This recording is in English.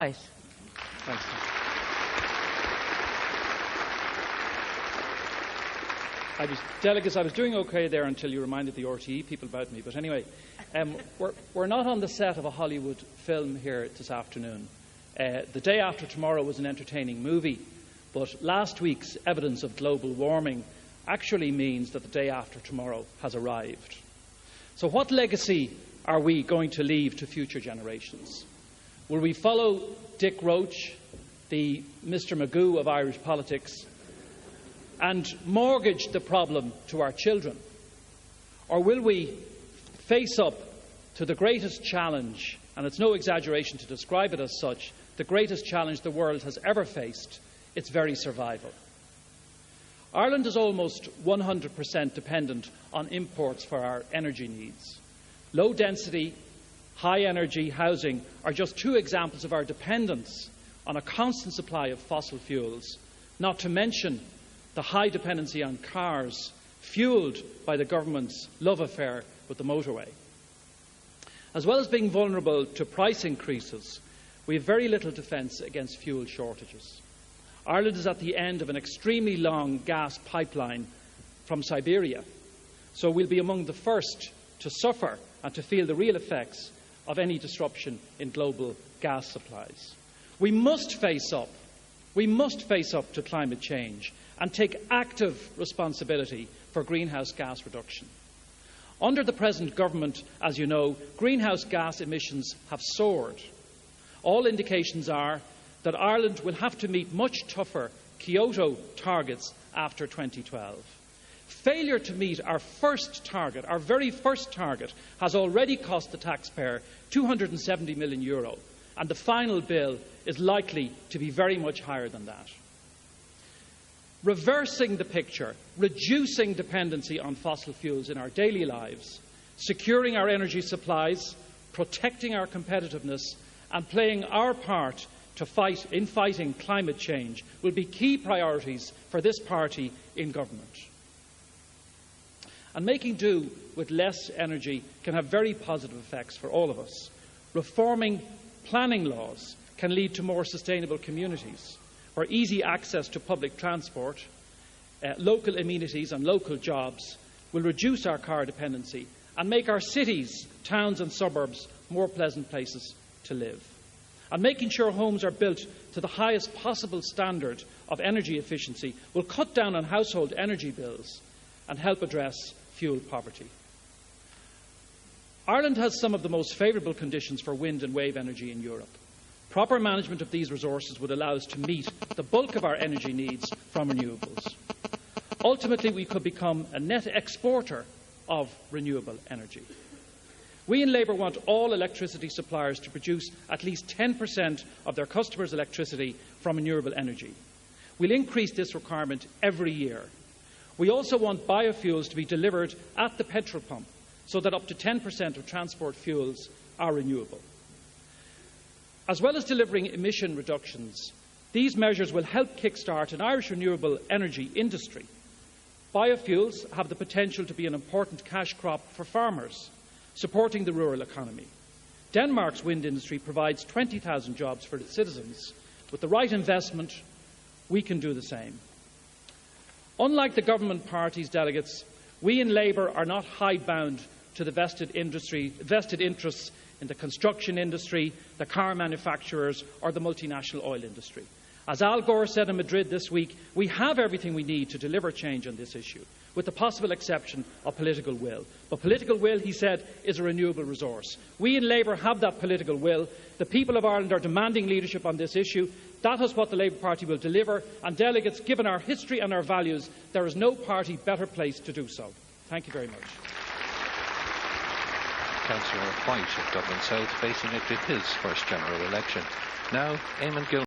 Right. Thanks. Delegates, I was doing OK there until you reminded the RTE people about me. But anyway, we're not on the set of a Hollywood film here this afternoon. The day after tomorrow was an entertaining movie, but last week's evidence of global warming actually means that the day after tomorrow has arrived. So what legacy are we going to leave to future generations? Will we follow Dick Roach, the Mr. Magoo of Irish politics, and mortgage the problem to our children? Or will we face up to the greatest challenge, and it's no exaggeration to describe it as such, the greatest challenge the world has ever faced, its very survival? Ireland is almost 100% dependent on imports for our energy needs. Low density, high energy housing are just two examples of our dependence on a constant supply of fossil fuels, not to mention the high dependency on cars, fuelled by the government's love affair with the motorway. As well as being vulnerable to price increases, we have very little defence against fuel shortages. Ireland is at the end of an extremely long gas pipeline from Siberia, so we'll be among the first to suffer and to feel the real effects of any disruption in global gas supplies. We must face up to climate change and take active responsibility for greenhouse gas reduction. Under the present government, as you know, greenhouse gas emissions have soared. All indications are that Ireland will have to meet much tougher Kyoto targets after 2012. Failure to meet our first target, our very first target, has already cost the taxpayer €270 million, and the final bill is likely to be very much higher than that. Reversing the picture, reducing dependency on fossil fuels in our daily lives, securing our energy supplies, protecting our competitiveness, and playing our part in fighting climate change will be key priorities for this party in government. And making do with less energy can have very positive effects for all of us. Reforming planning laws can lead to more sustainable communities, where easy access to public transport, local amenities and local jobs will reduce our car dependency and make our cities, towns and suburbs more pleasant places to live. And making sure homes are built to the highest possible standard of energy efficiency will cut down on household energy bills and help address fuel poverty. Ireland has some of the most favourable conditions for wind and wave energy in Europe. Proper management of these resources would allow us to meet the bulk of our energy needs from renewables. Ultimately, we could become a net exporter of renewable energy. We in Labour want all electricity suppliers to produce at least 10% of their customers' electricity from renewable energy. We'll increase this requirement every year. We also want biofuels to be delivered at the petrol pump, so that up to 10% of transport fuels are renewable. As well as delivering emission reductions, these measures will help kickstart an Irish renewable energy industry. Biofuels have the potential to be an important cash crop for farmers, supporting the rural economy. Denmark's wind industry provides 20,000 jobs for its citizens. With the right investment, we can do the same. Unlike the government parties' delegates, we in Labour are not hidebound to the vested interests in the construction industry, the car manufacturers or the multinational oil industry. As Al Gore said in Madrid this week, we have everything we need to deliver change on this issue, with the possible exception of political will. But political will, he said, is a renewable resource. We in Labour have that political will. The people of Ireland are demanding leadership on this issue. That is what the Labour Party will deliver. And delegates, given our history and our values, there is no party better placed to do so. Thank you very much. Councillor White of Dublin South facing into his first general election. Now, Eamon Gilmore.